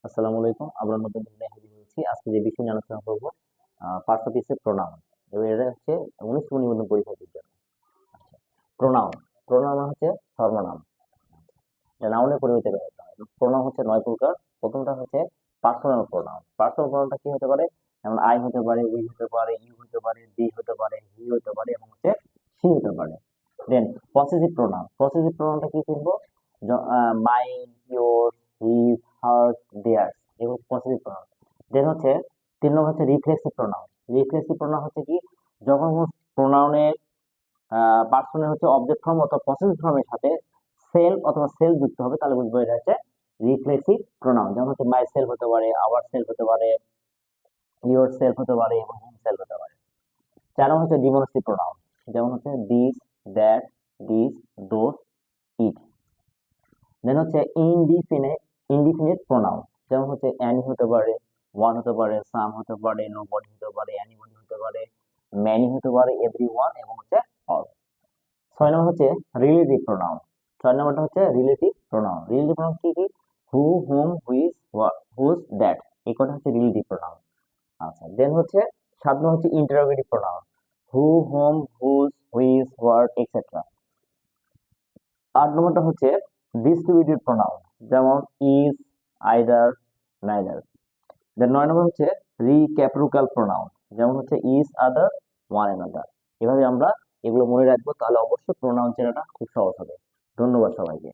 আসসালামু আলাইকুম। আমরা নতুন দিনে হাজির হয়েছি। আজকে যে বিষয় নিয়ে আলোচনা করব পার্টসিপিয়েন্ট প্রোনাউন। এবং এটা হচ্ছে 19 নিবন্ধন পরীক্ষার জন্য। প্রোনাউন প্রোনাউন হচ্ছে সর্বনাম। এটা নাউনের পরিবর্তে ব্যবহৃত হয়। প্রোনাউন হচ্ছে 9 প্রকার। প্রথমটা হচ্ছে পার্সোনাল প্রোনাউন। পার্সোনাল প্রোনাউনটা কি হতে পারে? যেমন আই হতে পারে, উই হতে পারে, ইউ হতে পারে, দি হতে পারে, হি হতে পারে এবং হচ্ছে সি হতে পারে। Then possessive pronoun. পসেসিভ প্রোনাউনটা কি করব? Mine, your, his, hers, theirs এগুলো পসেসিভ প্রোনাউন। দেন হচ্ছে 3 নম্বর হচ্ছে রিফ্লেক্সিভ প্রোনাউন। রিফ্লেক্সিভ প্রোনাউন হচ্ছে কি? যখন প্রোনাউনের পার্সনের হচ্ছে অবজেক্ট ফর্ম অথবা পসেসিভ ফর্মের সাথে সেল অথবা সেল যুক্ত হবে তাহলে বুঝবো এটা হচ্ছে রিফ্লেক্সিভ প্রোনাউন। যেমন হচ্ছে মাই সেলফ হতে পারে, আওয়ার সেলফ হতে পারে, ইয়োর সেলফ হতে পারে এবং হিম সেলফ হতে পারে। 4 নম্বর হচ্ছে ডিমনস্ট্রেটিভ প্রোনাউন। যেমন হচ্ছে দিস, দ্যাট, দিস, দোজ, ইট। দেন হচ্ছে ইনডিফিনিট প্রোনাউন। যেমন হচ্ছে অ্যানি হতে পারে, ওয়ান হতে পারে, সাম হতে পারে, নোবডি হতে পারে, অ্যানিবডি হতে পারে, ম্যানি হতে পারে, এভরিওয়ান এবং হচ্ছে অল। 6 নম্বর হচ্ছে রিলেটিভ প্রোনাউন। 6 নম্বরটা হচ্ছে রিলেটিভ প্রোনাউন। রিলেটিভ প্রোনাউন কি কি? হু, হুম, হুইজ, হুজ, দ্যাট। এই কটা হচ্ছে রিলেটিভ প্রোনাউন। আচ্ছা, দেন হচ্ছে 7 নম্বর হচ্ছে interrogative pronoun. Who, whom, whose, which, what etcetera. 8 নম্বরটা হচ্ছে ডিস্ট্রিবিউটেড প্রোনাউন। যেমন each, either, neither. Then 9 number হচ্ছে রিক্যাপ্রোকাল প্রোনাউন। যেমন হচ্ছে ইজ, আদার, ওয়ান অ্যানাদার। এভাবে আমরা এগুলো মনে রাখবো, তাহলে অবশ্যই প্রোনাউন চেনাটা খুব সহজ হবে। ধন্যবাদ সবাইকে।